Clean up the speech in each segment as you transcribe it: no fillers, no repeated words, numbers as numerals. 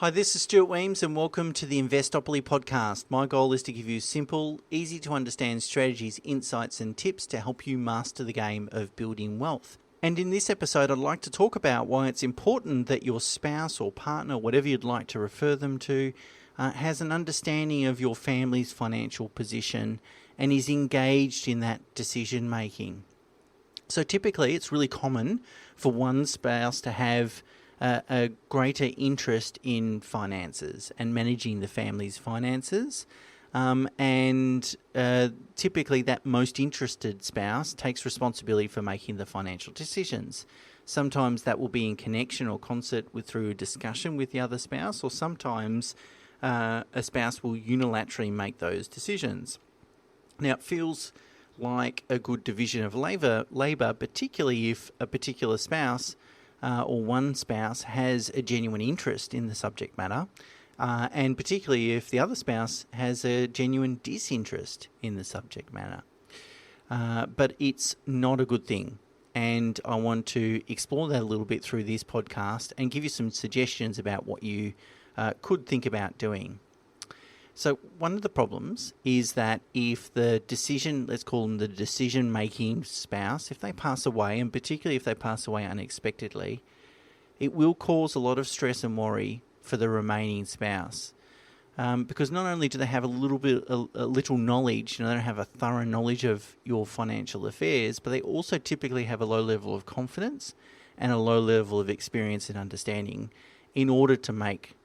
Hi, this is Stuart Weems and welcome to the Investopoly podcast. My goal is to give you simple, easy to understand strategies, insights and tips to help you master the game of building wealth. And in this episode, I'd like to talk about why it's important that your spouse or partner, whatever you'd like to refer them to, has an understanding of your family's financial position and is engaged in that decision making. So typically, it's really common for one spouse to have a greater interest in finances and managing the family's finances. Typically that most interested spouse takes responsibility for making the financial decisions. Sometimes that will be in connection or concert through a discussion with the other spouse, or sometimes a spouse will unilaterally make those decisions. Now, it feels like a good division of labour, particularly if a particular spouse or one spouse has a genuine interest in the subject matter, and particularly if the other spouse has a genuine disinterest in the subject matter. But it's not a good thing, and I want to explore that a little bit through this podcast and give you some suggestions about what you could think about doing. So one of the problems is that if the let's call them the decision-making spouse, if they pass away, and particularly if they pass away unexpectedly, it will cause a lot of stress and worry for the remaining spouse. Because not only do they have a little knowledge, they don't have a thorough knowledge of your financial affairs, but they also typically have a low level of confidence and a low level of experience and understanding in order to make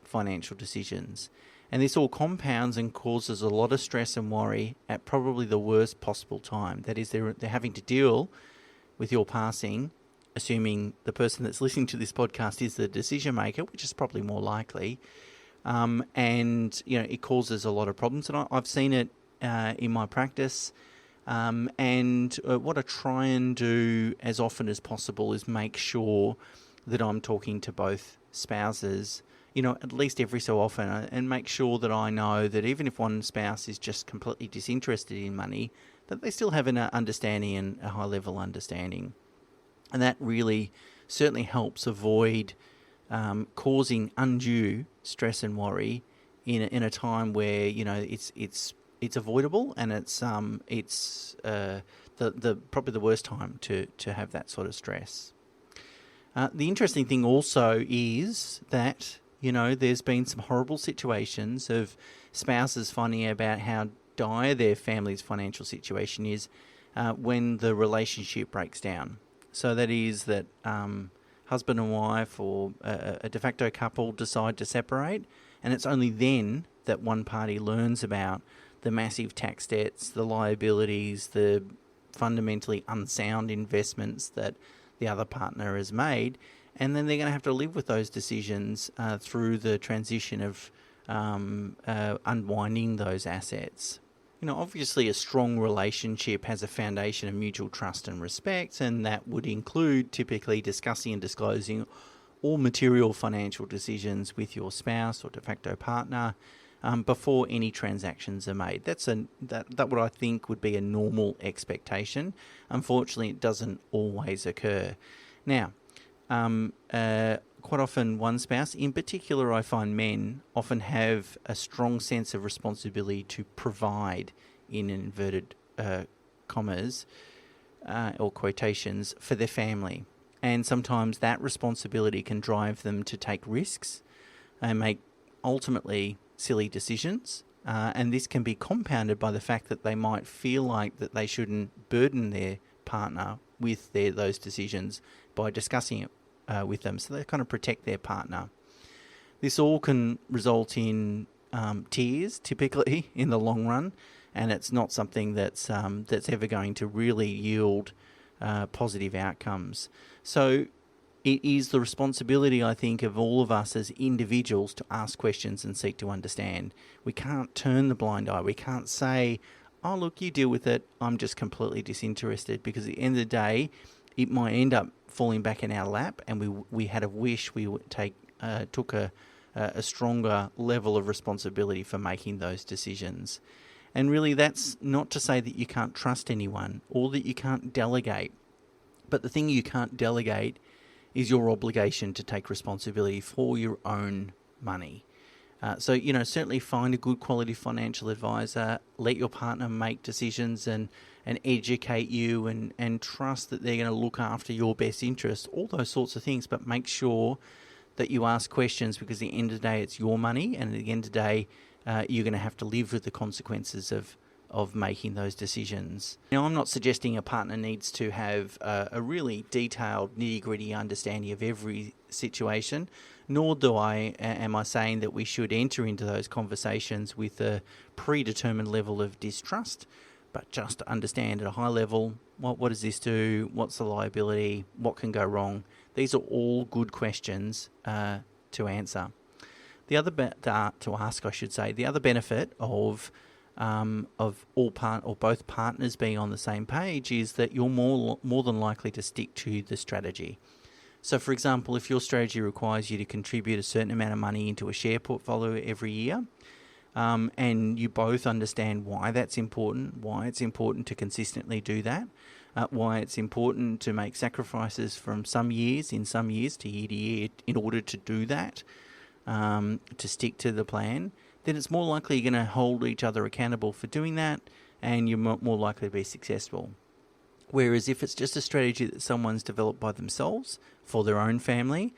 financial decisions. And this all compounds and causes a lot of stress and worry at probably the worst possible time. That is, they're having to deal with your passing, assuming the person that's listening to this podcast is the decision maker, which is probably more likely. It causes a lot of problems. And I've seen it in my practice. What I try and do as often as possible is make sure that I'm talking to both spouses at least every so often, and make sure that I know that even if one spouse is just completely disinterested in money, that they still have an understanding and a high-level understanding. And that really certainly helps avoid causing undue stress and worry in a time where it's avoidable, and it's probably the worst time to have that sort of stress. The interesting thing also is that there's been some horrible situations of spouses finding out about how dire their family's financial situation is when the relationship breaks down. So that is that husband and wife or a de facto couple decide to separate, and it's only then that one party learns about the massive tax debts, the liabilities, the fundamentally unsound investments that the other partner has made. And then they're going to have to live with those decisions through the transition of unwinding those assets. Obviously a strong relationship has a foundation of mutual trust and respect, and that would include typically discussing and disclosing all material financial decisions with your spouse or de facto partner before any transactions are made. That's what I think would be a normal expectation. Unfortunately, it doesn't always occur. Now, quite often one spouse, in particular I find men, often have a strong sense of responsibility to provide, in inverted commas or quotations, for their family. And sometimes that responsibility can drive them to take risks and make ultimately silly decisions. And this can be compounded by the fact that they might feel like that they shouldn't burden their partner with those decisions by discussing it with them, so they kind of protect their partner. This all can result in tears, typically, in the long run, and it's not something that's ever going to really yield positive outcomes. So it is the responsibility, I think, of all of us as individuals to ask questions and seek to understand. We can't turn the blind eye. We can't say, oh, look, you deal with it, I'm just completely disinterested, because at the end of the day, it might end up falling back in our lap, and we had a wish we would took a stronger level of responsibility for making those decisions. And really, that's not to say that you can't trust anyone or that you can't delegate. But the thing you can't delegate is your obligation to take responsibility for your own money. So, certainly find a good quality financial advisor, let your partner make decisions and educate you and trust that they're going to look after your best interest, all those sorts of things, but make sure that you ask questions, because at the end of the day, it's your money, and at the end of the day, you're going to have to live with the consequences of making those decisions. Now, I'm not suggesting a partner needs to have a really detailed, nitty-gritty understanding of every situation, nor am I saying that we should enter into those conversations with a predetermined level of distrust, but just to understand at a high level, what does this do? What's the liability? What can go wrong? These are all good questions to answer. The other to ask, I should say, the other benefit of both partners being on the same page is that you're more than likely to stick to the strategy. So, for example, if your strategy requires you to contribute a certain amount of money into a share portfolio every year, and you both understand why that's important, why it's important to consistently do that, why it's important to make sacrifices in some years to year in order to do that, to stick to the plan, then it's more likely you're going to hold each other accountable for doing that, and you're more likely to be successful. Whereas if it's just a strategy that someone's developed by themselves for their own family,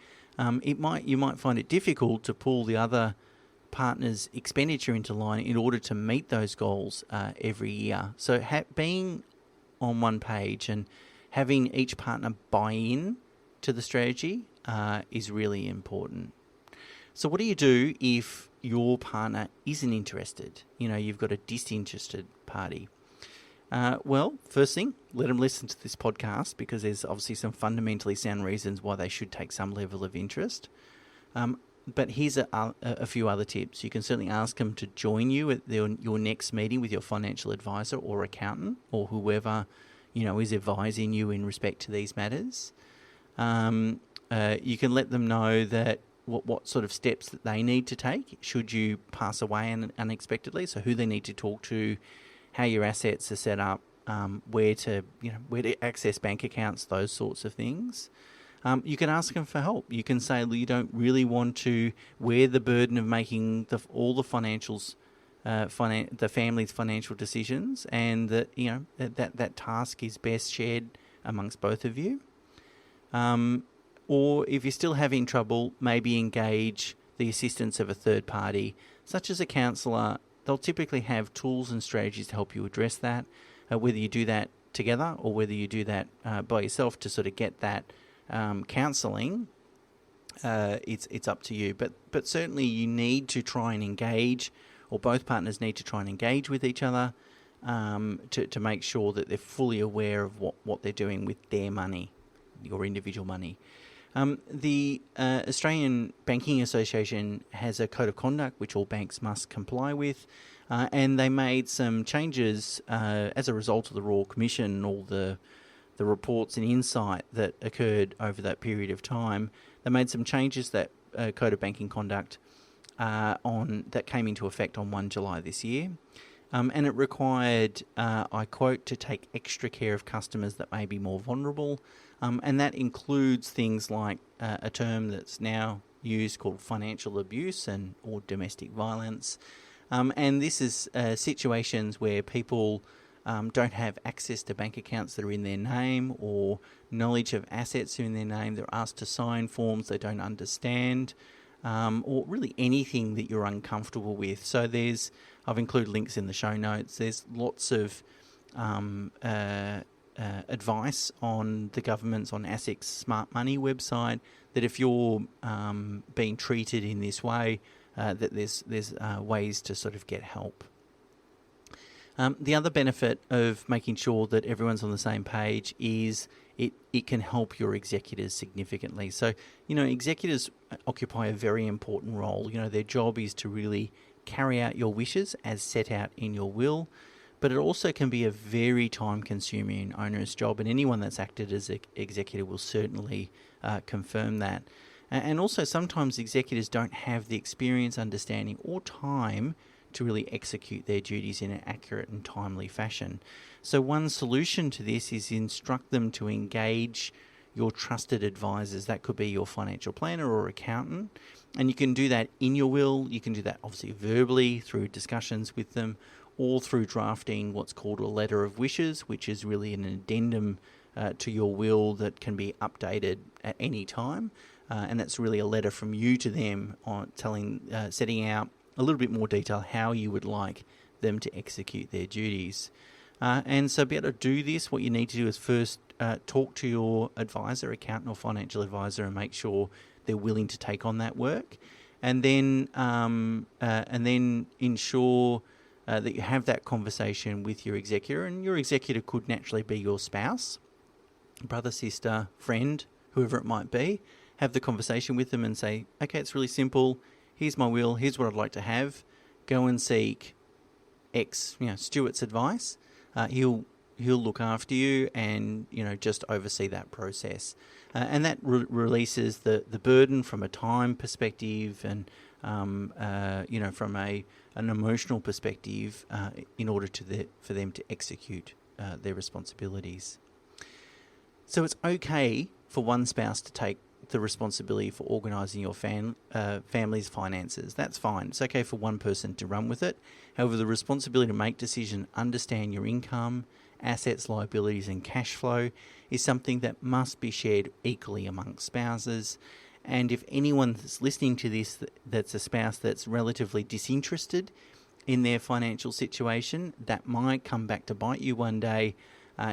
you might find it difficult to pull the other partner's expenditure into line in order to meet those goals every year. So being on one page and having each partner buy in to the strategy is really important. So what do you do if your partner isn't interested? You've got a disinterested party. Well, first thing, let them listen to this podcast, because there's obviously some fundamentally sound reasons why they should take some level of interest. But here's a few other tips. You can certainly ask them to join you at your next meeting with your financial advisor or accountant or whoever is advising you in respect to these matters. You can let them know that what sort of steps that they need to take should you pass away unexpectedly. So who they need to talk to, how your assets are set up, where to access bank accounts, those sorts of things. You can ask them for help. You can say you don't really want to wear the burden of making all the financials, the family's financial decisions, and that that task is best shared amongst both of you. Or if you're still having trouble, maybe engage the assistance of a third party, such as a counsellor. They'll typically have tools and strategies to help you address that, whether you do that together or whether you do that by yourself to sort of get that counselling. It's up to you. But certainly you need to try and engage, or both partners need to try and engage with each other to make sure that they're fully aware of what they're doing with their money, your individual money. The Australian Banking Association has a code of conduct which all banks must comply with, and they made some changes as a result of the Royal Commission and all the reports and insight that occurred over that period of time. They made some changes that code of banking conduct that came into effect on 1 July this year. And it required, I quote, to take extra care of customers that may be more vulnerable. And that includes things like a term that's now used called financial abuse or domestic violence. And this is situations where people don't have access to bank accounts that are in their name or knowledge of assets that are in their name. They're asked to sign forms they don't understand, or really anything that you're uncomfortable with. So I've included links in the show notes. There's lots of advice on the government's, on ASIC's Smart Money website, that if you're being treated in this way, that there's ways to sort of get help. The other benefit of making sure that everyone's on the same page is it can help your executors significantly. So, executors occupy a very important role. Their job is to really carry out your wishes as set out in your will, but it also can be a very time-consuming and onerous job, and anyone that's acted as an executor will certainly confirm that. And also sometimes executors don't have the experience, understanding, or time to really execute their duties in an accurate and timely fashion. So one solution to this is instruct them to engage your trusted advisors. That could be your financial planner or accountant, And you can do that in your will. You can do that obviously verbally through discussions with them, or through drafting what's called a letter of wishes, which is really an addendum to your will that can be updated at any time. And that's really a letter from you to them on setting out a little bit more detail how you would like them to execute their duties. And so to be able to do this, what you need to do is first talk to your advisor, accountant or financial advisor, and make sure they're willing to take on that work. And then ensure that you have that conversation with your executor, and your executor could naturally be your spouse, brother, sister, friend, whoever it might be. Have the conversation with them and say, okay, it's really simple. Here's my will. Here's what I'd like to have. Go and seek X, Stuart's advice. He'll look after you and, just oversee that process. And that releases the burden from a time perspective and, from an emotional perspective in order for them to execute their responsibilities. So it's okay for one spouse to take the responsibility for organising your family's finances. That's fine. It's okay for one person to run with it. However, the responsibility to make decisions, understand your income, assets, liabilities and cash flow is something that must be shared equally amongst spouses. And if anyone that's listening to this that's a spouse that's relatively disinterested in their financial situation, that might come back to bite you one day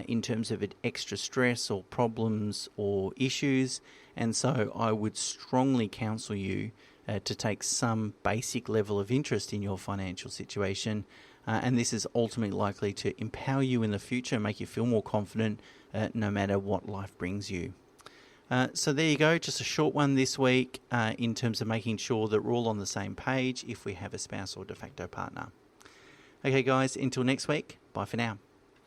in terms of extra stress or problems or issues. And so I would strongly counsel you to take some basic level of interest in your financial situation. And this is ultimately likely to empower you in the future and make you feel more confident no matter what life brings you. So there you go, just a short one this week in terms of making sure that we're all on the same page if we have a spouse or de facto partner. Okay guys, until next week, bye for now.